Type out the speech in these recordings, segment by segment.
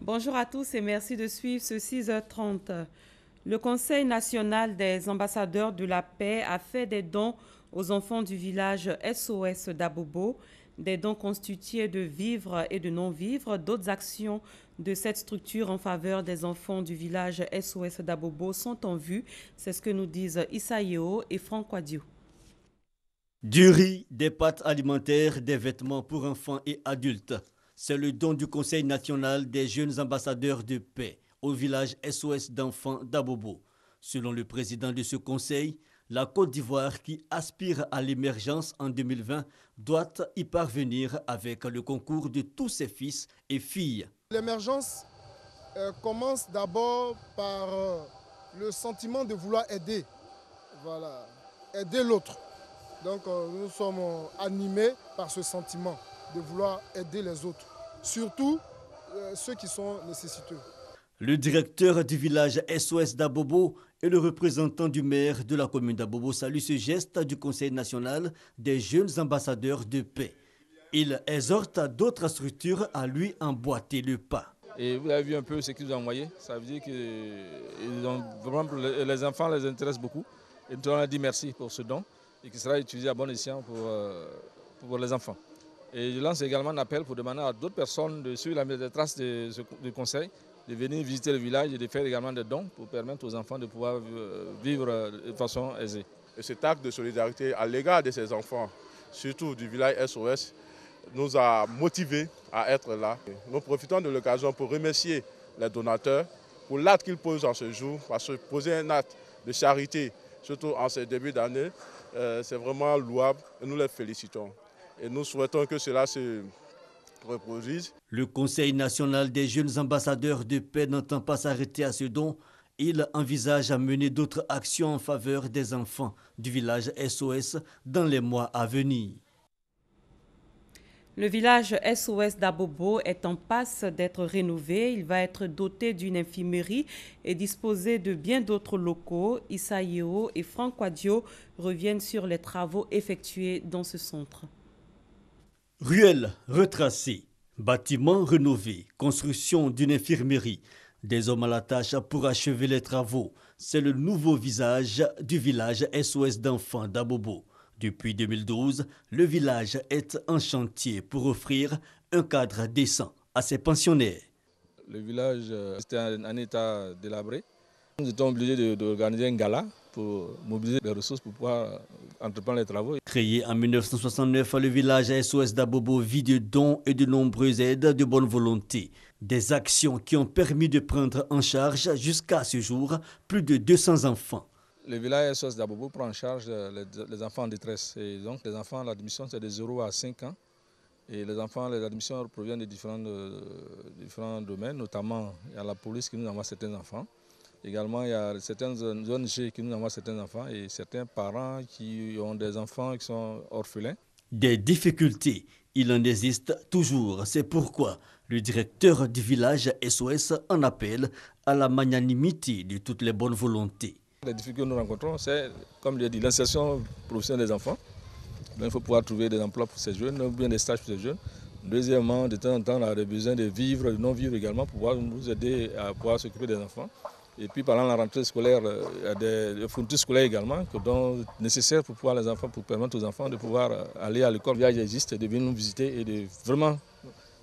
Bonjour à tous et merci de suivre ce 6h30. Le Conseil national des ambassadeurs de la paix a fait des dons aux enfants du village SOS d'Abobo, des dons constitués de vivres et de non-vivres. D'autres actions de cette structure en faveur des enfants du village SOS d'Abobo sont en vue. C'est ce que nous disent Issa Yeo et Franck Quadio. Du riz, des pâtes alimentaires, des vêtements pour enfants et adultes. C'est le don du Conseil national des jeunes ambassadeurs de paix au village SOS d'enfants d'Abobo. Selon le président de ce conseil, la Côte d'Ivoire, qui aspire à l'émergence en 2020, doit y parvenir avec le concours de tous ses fils et filles. L'émergence commence d'abord par le sentiment de vouloir aider, aider l'autre. Donc nous sommes animés par ce sentiment de vouloir aider les autres, surtout ceux qui sont nécessiteux. Le directeur du village SOS d'Abobo et le représentant du maire de la commune d'Abobo saluent ce geste du Conseil national des jeunes ambassadeurs de paix. Il exhorte d'autres structures à lui emboîter le pas. Et vous avez vu un peu ce qu'ils nous ont envoyé. Ça veut dire que les enfants les intéressent beaucoup. Et nous leur dit merci pour ce don et qui sera utilisé à bon escient pour les enfants. Et je lance également un appel pour demander à d'autres personnes de suivre les traces du conseil, de venir visiter le village et de faire également des dons pour permettre aux enfants de pouvoir vivre de façon aisée. Et cet acte de solidarité à l'égard de ces enfants, surtout du village SOS, nous a motivés à être là. Nous profitons de l'occasion pour remercier les donateurs pour l'acte qu'ils posent en ce jour, parce que poser un acte de charité, surtout en ce début d'année, c'est vraiment louable et nous les félicitons. Et nous souhaitons que cela se reproduise. Le Conseil national des jeunes ambassadeurs de paix n'entend pas s'arrêter à ce don. Il envisage à mener d'autres actions en faveur des enfants du village SOS dans les mois à venir. Le village SOS d'Abobo est en passe d'être rénové. Il va être doté d'une infirmerie et disposer de bien d'autres locaux. Issa Yeo et Franck Quadio reviennent sur les travaux effectués dans ce centre. Ruelles retracées, bâtiments rénovés, construction d'une infirmerie, des hommes à la tâche pour achever les travaux. C'est le nouveau visage du village SOS d'enfants d'Abobo. Depuis 2012, le village est en chantier pour offrir un cadre décent à ses pensionnaires. Le village était en état délabré. Nous étions obligés d'organiser un gala pour mobiliser les ressources pour pouvoir entreprendre les travaux. Créé en 1969, le village SOS d'Abobo vit de dons et de nombreuses aides de bonne volonté. Des actions qui ont permis de prendre en charge jusqu'à ce jour plus de 200 enfants. Le village SOS d'Abobo prend en charge les enfants en détresse. Et donc les enfants, l'admission c'est de 0 à 5 ans. Et les enfants, les admissions proviennent de différents domaines, notamment il y a la police qui nous envoie certains enfants. Également, il y a certaines ONG qui nous envoient certains enfants et certains parents qui ont des enfants qui sont orphelins. Des difficultés, il en existe toujours. C'est pourquoi le directeur du village SOS en appelle à la magnanimité de toutes les bonnes volontés. Les difficultés que nous rencontrons, c'est, comme je l'ai dit, l'insertion professionnelle des enfants. Donc, il faut pouvoir trouver des emplois pour ces jeunes, ou bien des stages pour ces jeunes. Deuxièmement, de temps en temps, on a besoin de vivre, de non-vivre également, pour pouvoir nous aider à pouvoir s'occuper des enfants. Et puis pendant la rentrée scolaire, il y a des fournitures scolaires également nécessaires pour pouvoir les enfants, pour permettre aux enfants de pouvoir aller à l'école. Le village existe, de venir nous visiter et de vraiment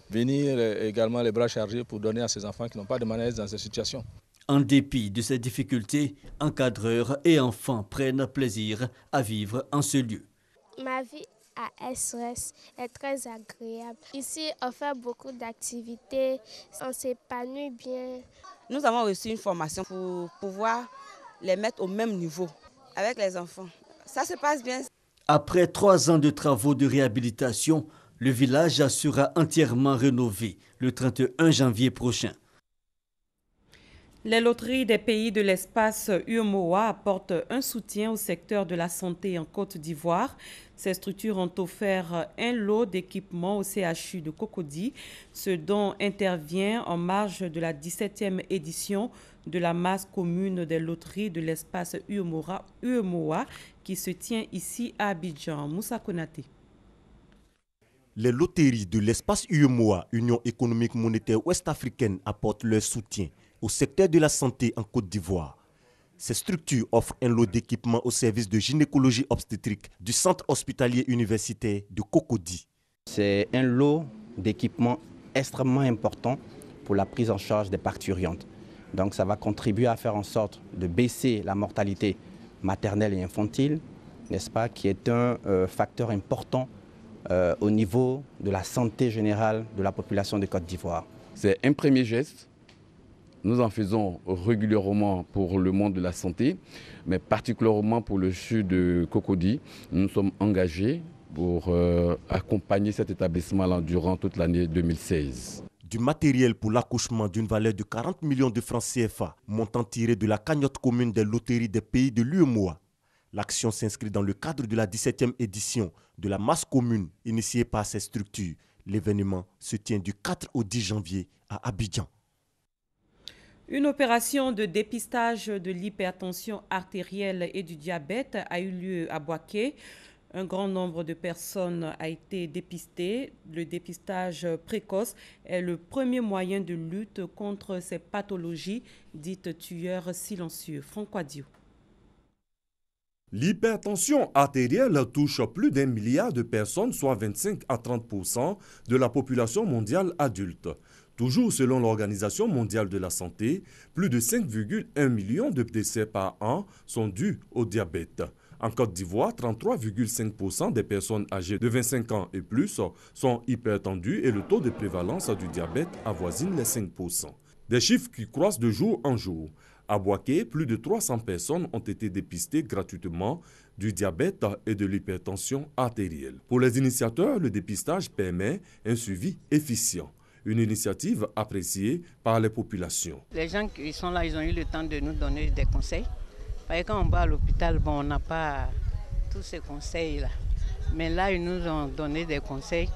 venir également les bras chargés pour donner à ces enfants qui n'ont pas de malaise dans ces situations. En dépit de ces difficultés, encadreurs et enfants prennent plaisir à vivre en ce lieu. Ma vie à SOS est très agréable. Ici, on fait beaucoup d'activités, on s'épanouit bien. Nous avons reçu une formation pour pouvoir les mettre au même niveau avec les enfants. Ça se passe bien. Après 3 ans de travaux de réhabilitation, le village sera entièrement rénové le 31 janvier prochain. Les loteries des pays de l'espace UEMOA apportent un soutien au secteur de la santé en Côte d'Ivoire. Ces structures ont offert un lot d'équipements au CHU de Cocody. Ce don intervient en marge de la 17e édition de la masse commune des loteries de l'espace UEMOA qui se tient ici à Abidjan. Moussa Konaté. Les loteries de l'espace UEMOA, Union économique monétaire ouest-africaine, apportent leur soutien au secteur de la santé en Côte d'Ivoire. Ces structures offrent un lot d'équipements au service de gynécologie obstétrique du centre hospitalier universitaire de Cocody. C'est un lot d'équipements extrêmement important pour la prise en charge des parturientes. Donc ça va contribuer à faire en sorte de baisser la mortalité maternelle et infantile, n'est-ce pas, qui est un facteur important au niveau de la santé générale de la population de Côte d'Ivoire. C'est un premier geste. Nous en faisons régulièrement pour le monde de la santé, mais particulièrement pour le CHU de Cocody. Nous sommes engagés pour accompagner cet établissement durant toute l'année 2016. Du matériel pour l'accouchement d'une valeur de 40 millions de francs CFA, montant tiré de la cagnotte commune des loteries des pays de l'UEMOA. L'action s'inscrit dans le cadre de la 17e édition de la masse commune initiée par ces structures. L'événement se tient du 4 au 10 janvier à Abidjan. Une opération de dépistage de l'hypertension artérielle et du diabète a eu lieu à Boaké. Un grand nombre de personnes a été dépistées. Le dépistage précoce est le premier moyen de lutte contre ces pathologies dites tueurs silencieux. Franck Wadio. L'hypertension artérielle touche plus d'1 milliard de personnes, soit 25 à 30% de la population mondiale adulte. Toujours selon l'Organisation mondiale de la santé, plus de 5,1 millions de décès par an sont dus au diabète. En Côte d'Ivoire, 33,5% des personnes âgées de 25 ans et plus sont hypertendues et le taux de prévalence du diabète avoisine les 5%. Des chiffres qui croissent de jour en jour. À Boaké, plus de 300 personnes ont été dépistées gratuitement du diabète et de l'hypertension artérielle. Pour les initiateurs, le dépistage permet un suivi efficient. Une initiative appréciée par les populations. Les gens qui sont là, ils ont eu le temps de nous donner des conseils. Parce que quand on va à l'hôpital, on n'a pas tous ces conseils-là. Mais là, ils nous ont donné des conseils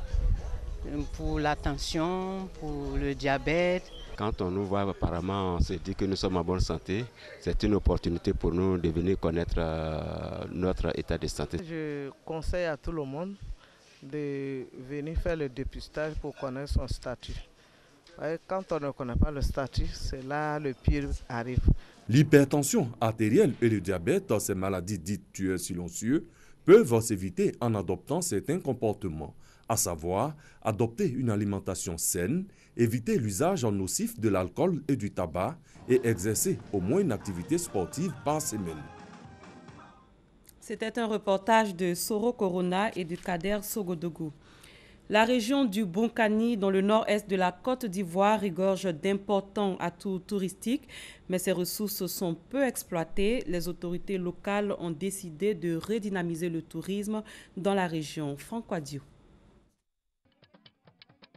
pour la tension, pour le diabète. Quand on nous voit, apparemment, on se dit que nous sommes en bonne santé. C'est une opportunité pour nous de venir connaître notre état de santé. Je conseille à tout le monde de venir faire le dépistage pour connaître son statut. Quand on ne connaît pas le statut, c'est là le pire arrive. L'hypertension artérielle et le diabète, ces maladies dites tueurs silencieux, peuvent s'éviter en adoptant certains comportements, à savoir adopter une alimentation saine, éviter l'usage nocif de l'alcool et du tabac et exercer au moins une activité sportive par semaine. C'était un reportage de Soro Corona et de Kader Sogodougou. La région du Bonkani, dans le nord-est de la Côte d'Ivoire, regorge d'importants atouts touristiques, mais ses ressources sont peu exploitées. Les autorités locales ont décidé de redynamiser le tourisme dans la région. Franck Wadio.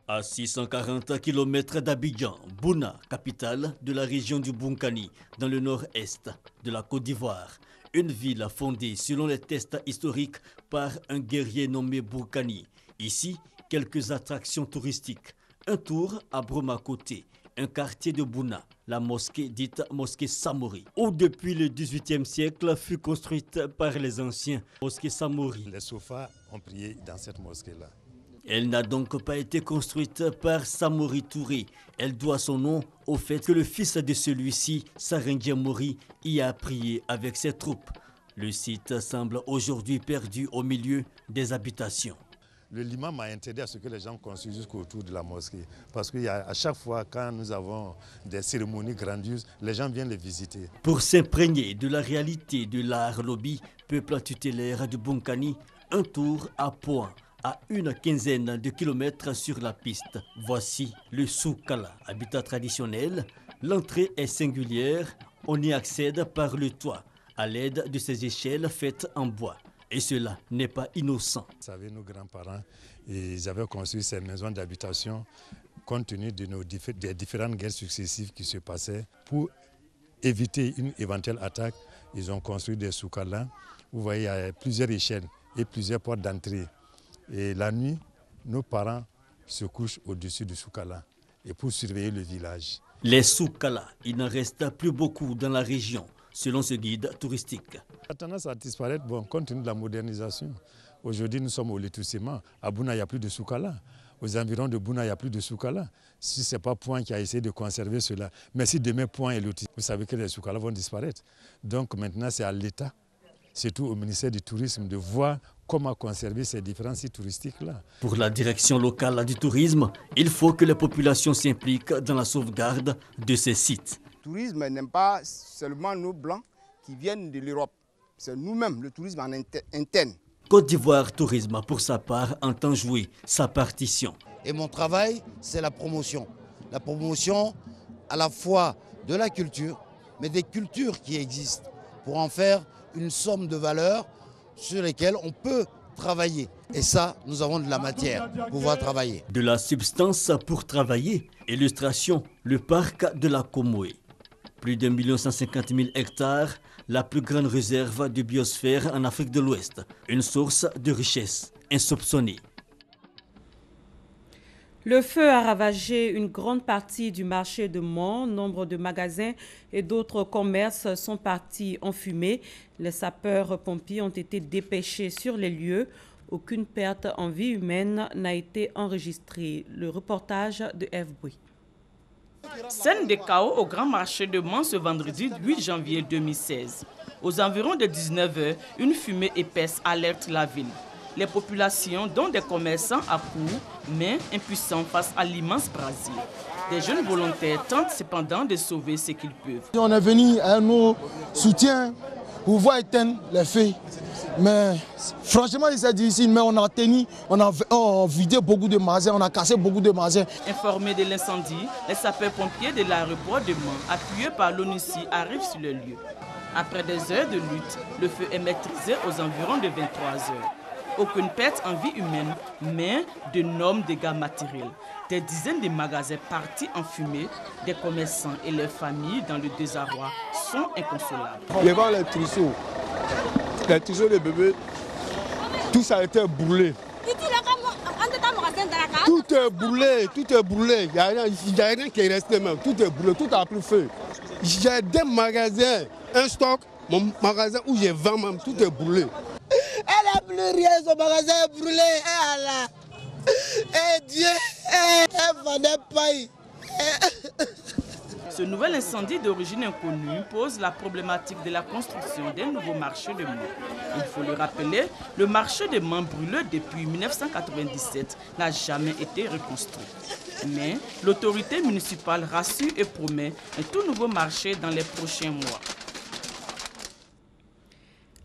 À 640 km d'Abidjan, Bouna, capitale de la région du Bonkani, dans le nord-est de la Côte d'Ivoire. Une ville fondée selon les tests historiques par un guerrier nommé Boukani. Ici, quelques attractions touristiques. Un tour à Bromakoté, un quartier de Bouna, la mosquée dite mosquée Samori, où depuis le XVIIIe siècle fut construite par les anciens mosquée Samori. Les sofas ont prié dans cette mosquée-là. Elle n'a donc pas été construite par Samori Touré. Elle doit son nom au fait que le fils de celui-ci, Sarendia Mori, y a prié avec ses troupes. Le site semble aujourd'hui perdu au milieu des habitations. Le l'imam a interdit à ce que les gens construisent jusqu'autour de la mosquée. Parce qu'à chaque fois, quand nous avons des cérémonies grandioses, les gens viennent les visiter. Pour s'imprégner de la réalité de l'art lobby, peuple tutélaire de Bonkani, un tour à point. À une quinzaine de kilomètres sur la piste. Voici le Soukala, habitat traditionnel. L'entrée est singulière. On y accède par le toit, à l'aide de ces échelles faites en bois. Et cela n'est pas innocent. Vous savez, nos grands-parents, ils avaient construit ces maisons d'habitation compte tenu de des différentes guerres successives qui se passaient. Pour éviter une éventuelle attaque, ils ont construit des Soukala. Vous voyez, il y a plusieurs échelles et plusieurs portes d'entrée. Et la nuit, nos parents se couchent au-dessus du Soukala et pour surveiller le village. Les soukala, il n'en reste plus beaucoup dans la région, selon ce guide touristique. La tendance à disparaître, compte tenu de la modernisation. Aujourd'hui, nous sommes au Létoussement. À Bouna, il n'y a plus de soukala. Aux environs de Bouna, il n'y a plus de soukala. Si ce n'est pas Point qui a essayé de conserver cela. Mais si demain Point est loti, vous savez que les soukala vont disparaître. Donc maintenant, c'est à l'État, surtout au ministère du Tourisme, de voir comment conserver ces différents sites touristiques-là. Pour la direction locale du tourisme, il faut que les populations s'impliquent dans la sauvegarde de ces sites. Le tourisme n'aime pas seulement nos blancs qui viennent de l'Europe. C'est nous-mêmes, le tourisme en interne. Côte d'Ivoire Tourisme, pour sa part, entend jouer sa partition. Et mon travail, c'est la promotion. La promotion à la fois de la culture, mais des cultures qui existent, pour en faire une somme de valeurs sur lesquelles on peut travailler. Et ça, nous avons de la matière pour pouvoir travailler. De la substance pour travailler. Illustration, le parc de la Comoé. Plus d'1 150 000 hectares, la plus grande réserve de biosphère en Afrique de l'Ouest. Une source de richesse insoupçonnée. Le feu a ravagé une grande partie du marché de Mont. Nombre de magasins et d'autres commerces sont partis en fumée. Les sapeurs-pompiers ont été dépêchés sur les lieux. Aucune perte en vie humaine n'a été enregistrée. Le reportage de F. Bouy. Scène de chaos au grand marché de Mont ce vendredi 8 janvier 2016. Aux environs de 19h, une fumée épaisse alerte la ville. Les populations, dont des commerçants, accourent, mais impuissants face à l'immense brasier. Des jeunes volontaires tentent cependant de sauver ce qu'ils peuvent. On est venu à nos soutiens pour pouvoir éteindre les feux. Mais franchement, c'est difficile, mais on a tenu, on a vidé beaucoup de magasins, on a cassé beaucoup de magasins. Informés de l'incendie, les sapeurs-pompiers de l'aéroport de Mont, appuyés par l'ONUCI, arrivent sur le lieu. Après des heures de lutte, le feu est maîtrisé aux environs de 23 heures. Aucune perte en vie humaine, mais d'énormes dégâts matériels. Des dizaines de magasins partis en fumée, des commerçants et leurs familles dans le désarroi sont inconsolables. Devant les trousseaux de bébés, tout ça a été brûlé. Tout est brûlé, tout est brûlé. Il n'y a rien qui est resté même. Tout est brûlé, tout a pris feu. J'ai des magasins, un stock, mon magasin où j'ai 20 même, tout est brûlé. Elle n'a plus rien, son magasin est brûlé. Et Allah, et Dieu, elle vendait pas. Ce nouvel incendie d'origine inconnue pose la problématique de la construction d'un nouveau marché de Mont. Il faut le rappeler, le marché de Mont brûlé depuis 1997 n'a jamais été reconstruit. Mais l'autorité municipale rassure et promet un tout nouveau marché dans les prochains mois.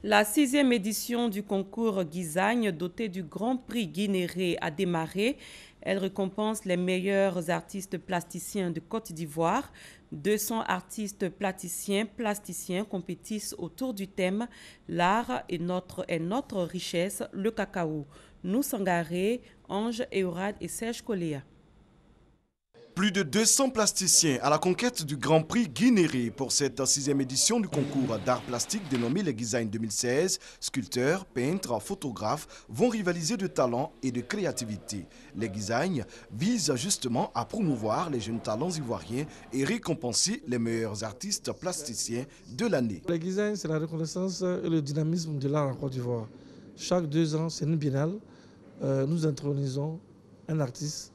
La 6e édition du concours Gizagne, dotée du Grand Prix Guinéré, a démarré. Elle récompense les meilleurs artistes plasticiens de Côte d'Ivoire. 200 artistes plasticiens compétissent autour du thème « L'art est notre richesse, le cacao ». Nous Sangaré, Ange Eorad et Serge Koléa. Plus de 200 plasticiens à la conquête du Grand Prix Guinéré pour cette 6e édition du concours d'art plastique dénommé les Gizagne 2016. Sculpteurs, peintres, photographes vont rivaliser de talent et de créativité. Les Gizagne visent justement à promouvoir les jeunes talents ivoiriens et récompenser les meilleurs artistes plasticiens de l'année. Les Gizagne, c'est la reconnaissance et le dynamisme de l'art en Côte d'Ivoire. Chaque 2 ans, c'est une biennale. Nous intronisons un artiste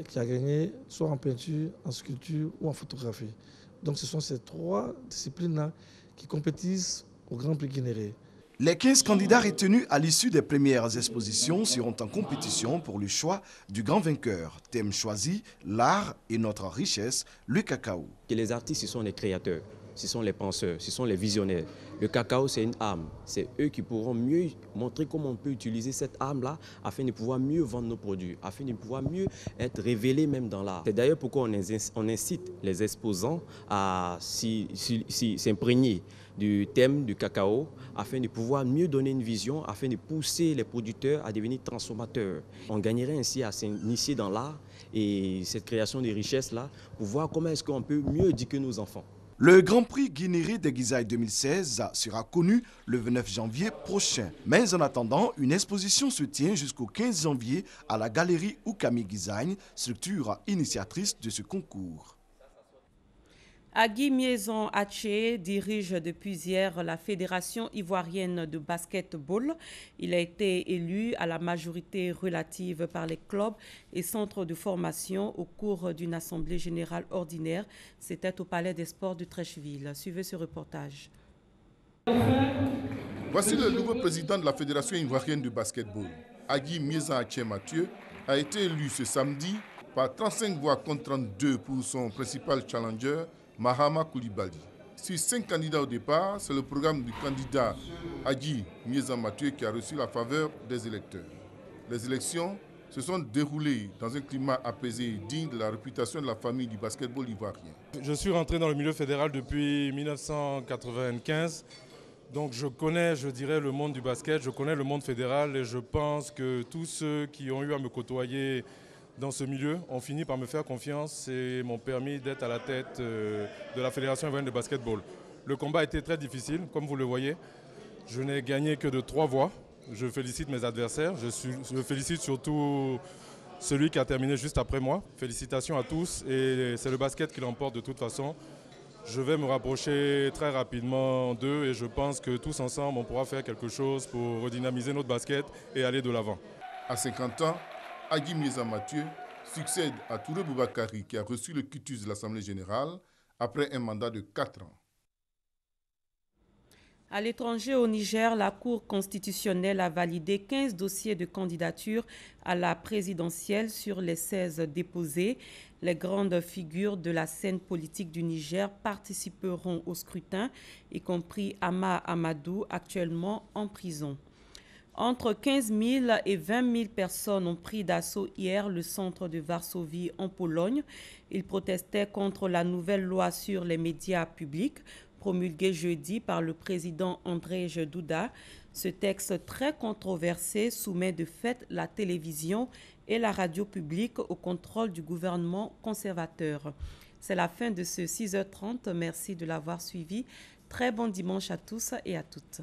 qui a gagné soit en peinture, en sculpture ou en photographie. Donc ce sont ces 3 disciplines-là qui compétissent au Grand Prix Guinéré. Les 15 candidats retenus à l'issue des premières expositions seront en compétition pour le choix du grand vainqueur. Thème choisi, l'art et notre richesse, le cacao. Les artistes, ce sont les créateurs, ce sont les penseurs, ce sont les visionnaires. Le cacao, c'est une arme. C'est eux qui pourront mieux montrer comment on peut utiliser cette arme-là afin de pouvoir mieux vendre nos produits, afin de pouvoir mieux être révélés même dans l'art. C'est d'ailleurs pourquoi on incite les exposants à s'imprégner du thème du cacao afin de pouvoir mieux donner une vision, afin de pousser les producteurs à devenir transformateurs. On gagnerait ainsi à s'initier dans l'art et cette création de richesses-là pour voir comment est-ce qu'on peut mieux éduquer nos enfants. Le Grand Prix Guinéré des Gizagne 2016 sera connu le 29 janvier prochain. Mais en attendant, une exposition se tient jusqu'au 15 janvier à la galerie Oukami Gizagne, structure initiatrice de ce concours. Agui Miezon Haché dirige depuis hier la Fédération ivoirienne de basketball. Il a été élu à la majorité relative par les clubs et centres de formation au cours d'une assemblée générale ordinaire. C'était au Palais des Sports de Treichville. Suivez ce reportage. Voici le nouveau président de la Fédération ivoirienne de basketball. Agui Miezon Haché Mathieu a été élu ce samedi par 35 voix contre 32 pour son principal challenger, Mahama Koulibaly. Sur 5 candidats au départ, c'est le programme du candidat Agui Miezon Mathieu qui a reçu la faveur des électeurs. Les élections se sont déroulées dans un climat apaisé et digne de la réputation de la famille du basketball ivoirien. Je suis rentré dans le milieu fédéral depuis 1995. Donc je connais, je dirais, le monde du basket, je connais le monde fédéral et je pense que tous ceux qui ont eu à me côtoyer dans ce milieu ont fini par me faire confiance et m'ont permis d'être à la tête de la Fédération ivoirienne de basketball. Le combat a été très difficile, comme vous le voyez. Je n'ai gagné que de 3 voix. Je félicite mes adversaires. Je félicite surtout celui qui a terminé juste après moi. Félicitations à tous et c'est le basket qui l'emporte de toute façon. Je vais me rapprocher très rapidement d'eux et je pense que tous ensemble, on pourra faire quelque chose pour redynamiser notre basket et aller de l'avant. À 50 ans, Agui Miezon Mathieu succède à Touré Boubakari qui a reçu le quitus de l'Assemblée générale après un mandat de 4 ans. À l'étranger, au Niger, la Cour constitutionnelle a validé 15 dossiers de candidature à la présidentielle sur les 16 déposés. Les grandes figures de la scène politique du Niger participeront au scrutin, y compris Ama Amadou, actuellement en prison. Entre 15 000 et 20 000 personnes ont pris d'assaut hier le centre de Varsovie en Pologne. Ils protestaient contre la nouvelle loi sur les médias publics promulguée jeudi par le président Andrzej Duda. Ce texte très controversé soumet de fait la télévision et la radio publique au contrôle du gouvernement conservateur. C'est la fin de ce 6h30. Merci de l'avoir suivi. Très bon dimanche à tous et à toutes.